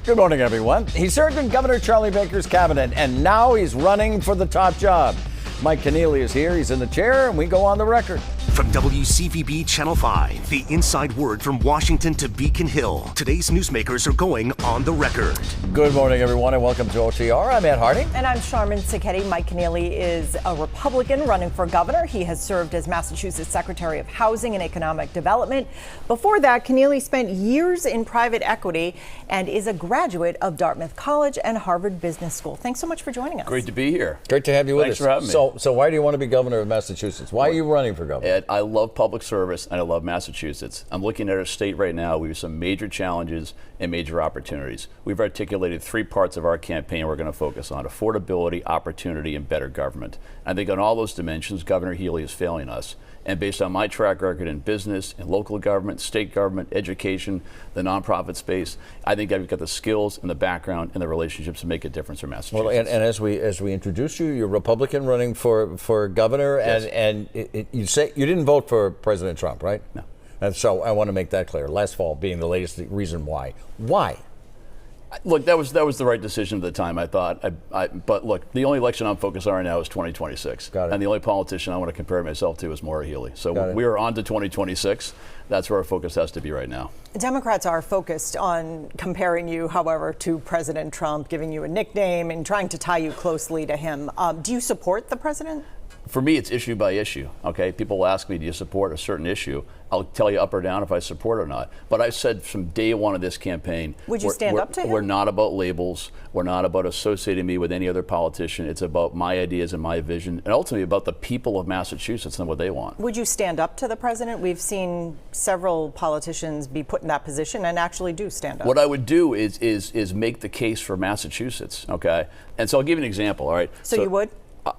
Good morning, everyone. He served in Governor Charlie Baker's cabinet, and now he's running for the top job. Mike Keneally is here. He's in the chair, and we go on the record. From WCVB Channel 5, the inside word from Washington to Beacon Hill. Today's newsmakers are going on the record. Good morning, everyone, and welcome to OTR. I'm Ed Harding. And I'm Sharman Siketti. Mike Keneally is a Republican running for governor. He has served as Massachusetts Secretary of Housing and Economic Development. Before that, Keneally spent years in private equity and is a graduate of Dartmouth College and Harvard Business School. Thanks so much for joining us. Great to be here. Great to have you with Thanks us. for having me. So why do you want to be governor of Massachusetts? Why are you running for governor? Ed, I love public service and I love Massachusetts. I'm looking at our state right now. We have some major challenges and major opportunities. We've articulated three parts of our campaign we're going to focus on: affordability, opportunity, and better government. I think on all those dimensions, Governor Healey is failing us. And based on my track record in business, in local government, state government, education, the nonprofit space, I think I've got the skills and the background and the relationships to make a difference for Massachusetts. Well, and as we introduce you, you're Republican running for governor, Yes. and you say you didn't vote for President Trump, right? No. And so I want to make that clear. Last fall being the latest reason why. Why? Look, that was the right decision at the time, I thought. But look, the only election I'm focused on right now is 2026. Got it. And the only politician I want to compare myself to is Maura Healey. Got So it. we are on to 2026. That's where our focus has to be right now. Democrats are focused on comparing you, however, to President Trump, giving you a nickname and trying to tie you closely to him. Do you support the president? For me, it's issue by issue, okay? People ask me, do you support a certain issue? I'll tell you up or down if I support it or not. But I said from day one of this campaign, Would you stand up to him? We're not about labels. We're not about associating me with any other politician. It's about my ideas and my vision, and ultimately about the people of Massachusetts and what they want. Would you stand up to the president? We've seen several politicians be put in that position and actually do stand up. What I would do is make the case for Massachusetts, okay? And so I'll give you an example, all right? So you would?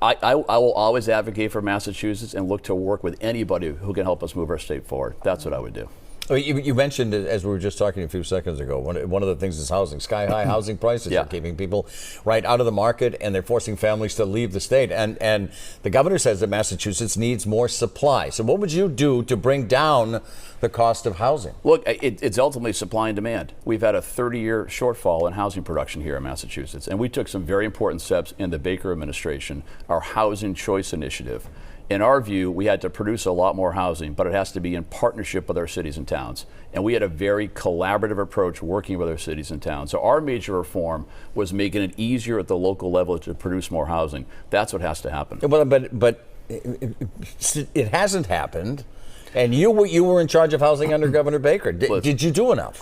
I will always advocate for Massachusetts and look to work with anybody who can help us move our state forward. That's what I would do. Well, you mentioned, as we were just talking a few seconds ago, one of the things is housing. Sky-high housing prices Yeah. are keeping people right out of the market, and they're forcing families to leave the state. And the governor says that Massachusetts needs more supply. So what would you do to bring down the cost of housing? Look, it's ultimately supply and demand. We've had a 30-year shortfall in housing production here in Massachusetts, and we took some very important steps in the Baker administration, our Housing Choice Initiative. In our view, we had to produce a lot more housing, but it has to be in partnership with our cities and towns. And we had a very collaborative approach working with our cities and towns. So our major reform was making it easier at the local level to produce more housing. That's what has to happen. But it hasn't happened. And you were in charge of housing under Governor Baker. Did you do enough?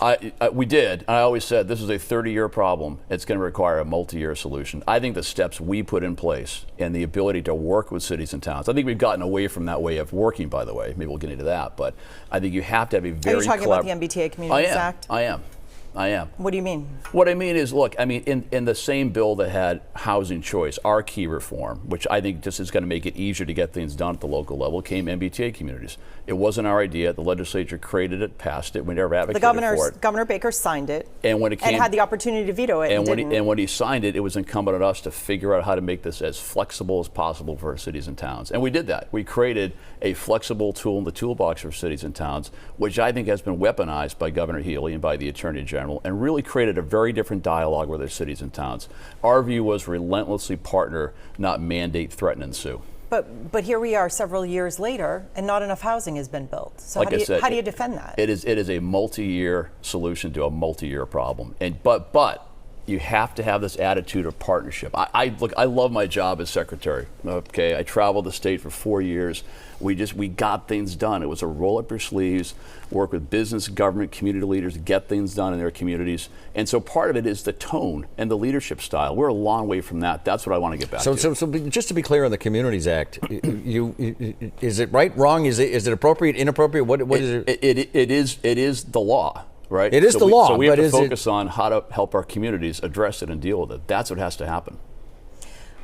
We did. I always said this is a 30-year problem. It's going to require a multi-year solution. I think the steps we put in place and the ability to work with cities and towns, I think we've gotten away from that way of working, by the way. Maybe we'll get into that. But I think you have to have a very Are you talking about the MBTA Communities Act? I am. What do you mean? What I mean is, look, in the same bill that had housing choice, our key reform, which I think just is going to make it easier to get things done at the local level, came MBTA communities. It wasn't our idea. The legislature created it, passed it. We never advocated for it. Governor Baker signed it, and when it came, and had the opportunity to veto it. And when he signed it, it was incumbent on us to figure out how to make this as flexible as possible for our cities and towns. And we did that. We created a flexible tool in the toolbox for cities and towns, which I think has been weaponized by Governor Healey and by the Attorney General, and really created a very different dialogue with our cities and towns. Our view was relentlessly partner, not mandate, threaten, and sue. But here we are several years later, and not enough housing has been built. So Like how do you defend that? It is a multi-year solution to a multi-year problem. But you have to have this attitude of partnership. I love my job as secretary. Okay, I traveled the state for 4 years. We got things done. It was a roll up your sleeves, work with business, government, community leaders, get things done in their communities. And so part of it is the tone and the leadership style. We're a long way from that. That's what I want to get back to. So just to be clear on the Communities Act, is it right, wrong? Is it appropriate, inappropriate? What is it? It is the law. Right? It is the law, so we have but to focus on how to help our communities address it and deal with it. That's what has to happen.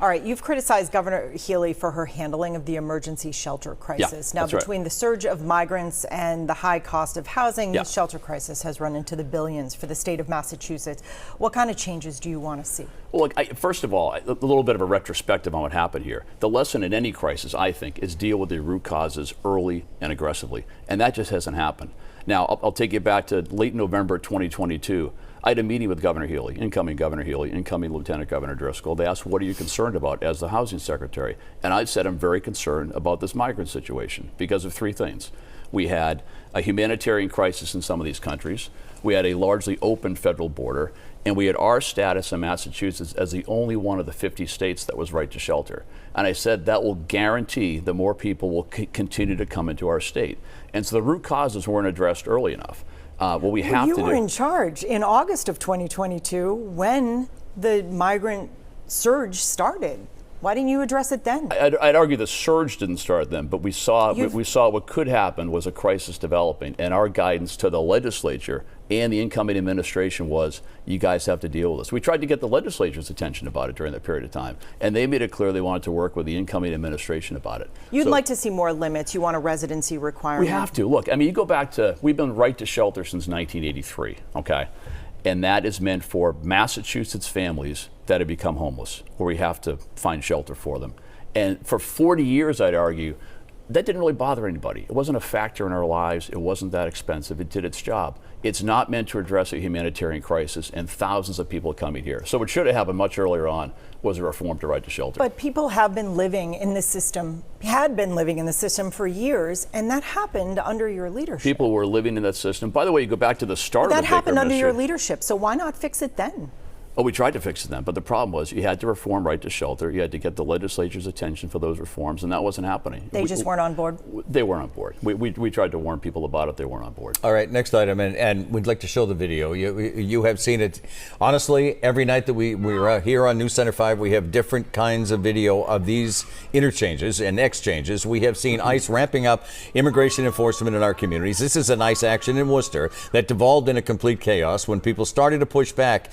All right, you've criticized Governor Healey for her handling of the emergency shelter crisis. Yeah, now, that's right. between the surge of migrants and the high cost of housing, Yeah. the shelter crisis has run into the billions for the state of Massachusetts. What kind of changes do you want to see? Well, look, first of all, a little bit of a retrospective on what happened here. The lesson in any crisis, I think, is deal with the root causes early and aggressively. And that just hasn't happened. Now, I'll take you back to late November 2022. I had a meeting with Governor Healy, incoming Lieutenant Governor Driscoll. They asked, what are you concerned about as the housing secretary? And I said, I'm very concerned about this migrant situation because of three things. We had a humanitarian crisis in some of these countries. We had a largely open federal border, and we had our status in Massachusetts as the only one of the 50 states that was right to shelter. And I said that will guarantee that more people will continue to come into our state. And so the root causes weren't addressed early enough. What we have to do. You were in charge in August of 2022 when the migrant surge started. Why didn't you address it then? I'd argue the surge didn't start then, but we saw what could happen was a crisis developing, and our guidance to the legislature and the incoming administration was, you guys have to deal with this. We tried to get the legislature's attention about it during that period of time, and they made it clear they wanted to work with the incoming administration about it. You'd like to see more limits. You want a residency requirement. We have to. Look, I mean, you go back to, we've been right to shelter since 1983, okay? And that is meant for Massachusetts families that have become homeless, where we have to find shelter for them. And for 40 years, I'd argue, that didn't really bother anybody. It wasn't a factor in our lives. It wasn't that expensive. It did its job. It's not meant to address a humanitarian crisis and thousands of people coming here. So what should have happened much earlier on was a reform to right to shelter. But people have been living in the system, had been living in the system for years, and that happened under your leadership. People were living in that system. By the way, you go back to the start of the That Baker happened under your administration. leadership, so why not fix it then? Oh, we tried to fix it then, but the problem was you had to reform right to shelter. You had to get the legislature's attention for those reforms, and that wasn't happening. They just weren't on board? They weren't on board. We tried to warn people about it. They weren't on board. All right, next item, and we'd like to show the video. You have seen it. Honestly, every night that we're here on News Center 5, we have different kinds of video of these interchanges and exchanges. We have seen ICE ramping up immigration enforcement in our communities. This is an ICE action in Worcester that devolved in a complete chaos when people started to push back.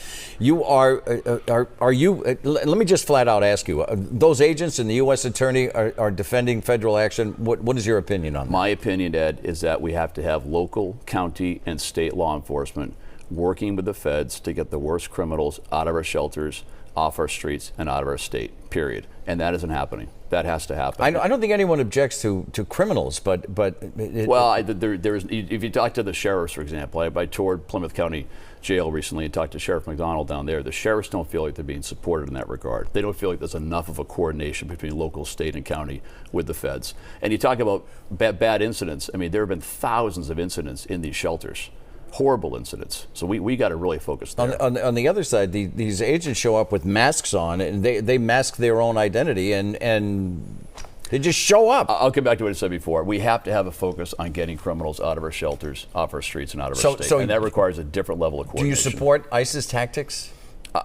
Are you, let me just flat out ask you, those agents and the U.S. Attorney are defending federal action. What is your opinion on that? My opinion, Ed, is that we have to have local, county, and state law enforcement working with the feds to get the worst criminals out of our shelters, off our streets, and out of our state, period. And that isn't happening. That has to happen. I don't think anyone objects to criminals, but well, there's if you talk to the sheriffs, for example, I toured Plymouth County Jail recently and talked to Sheriff McDonald down there. The sheriffs don't feel like they're being supported in that regard. They don't feel like there's enough of a coordination between local, state, and county with the feds. And you talk about bad incidents. I mean, there have been thousands of incidents in these shelters. Horrible incidents. So we got to really focus there. On the other side, these agents show up with masks on, and they mask their own identity, and they just show up. I'll come back to what I said before. We have to have a focus on getting criminals out of our shelters, off our streets, and out of our state. And that requires a different level of coordination. Do you support ICE's tactics?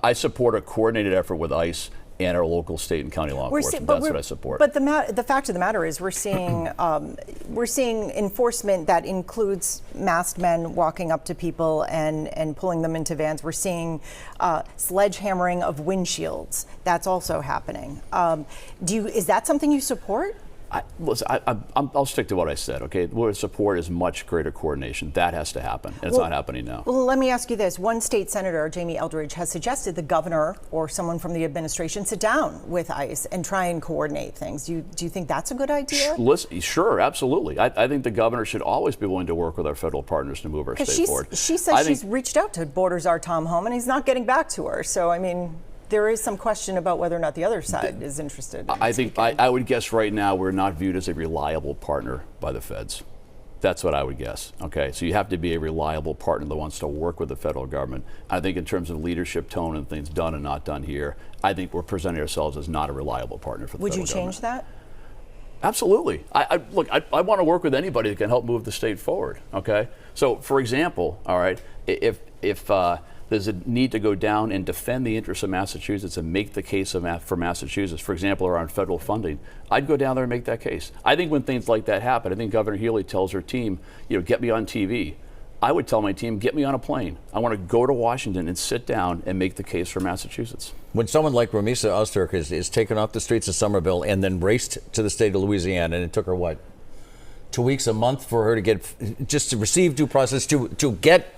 I support a coordinated effort with ICE and our local, state, and county law enforcement. That's what I support. But the fact of the matter is, we're seeing enforcement that includes masked men walking up to people and pulling them into vans. We're seeing sledgehammering of windshields. That's also happening. Is that something you support? Listen, I'll stick to what I said, okay? What I support is much greater coordination. That has to happen, and it's not happening now. Well, let me ask you this. One state senator, Jamie Eldridge, has suggested the governor or someone from the administration sit down with ICE and try and coordinate things. Do you think that's a good idea? Listen, sure, absolutely. I think the governor should always be willing to work with our federal partners to move our state forward. She says she's reached out to Border Czar Tom Homan, and he's not getting back to her. So, I mean, there is some question about whether or not the other side is interested. I think I would guess right now we're not viewed as a reliable partner by the feds. That's what I would guess. Okay, so you have to be a reliable partner that wants to work with the federal government. I think in terms of leadership tone and things done and not done here, I think we're presenting ourselves as not a reliable partner for the federal government. Would you change that? Absolutely. I want to work with anybody that can help move the state forward. Okay, so for example, all right, if there's a need to go down and defend the interests of Massachusetts and make the case for Massachusetts, for example, around federal funding, I'd go down there and make that case. I think when things like that happen, I think Governor Healy tells her team, get me on TV. I would tell my team, get me on a plane. I want to go to Washington and sit down and make the case for Massachusetts. When someone like Ramisa Ozturk is taken off the streets of Somerville and then raced to the state of Louisiana, and it took her, 2 weeks, a month for her to receive due process, to get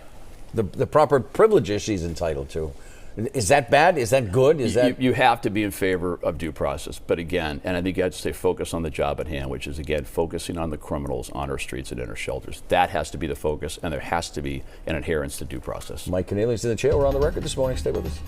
the proper privileges she's entitled to. Is that bad? Is that good? Is that You have to be in favor of due process. But again, and I think you have to stay focused on the job at hand, which is, again, focusing on the criminals on our streets and in our shelters. That has to be the focus, and there has to be an adherence to due process. Mike Keneally's in the chair. We're on the record this morning. Stay with us.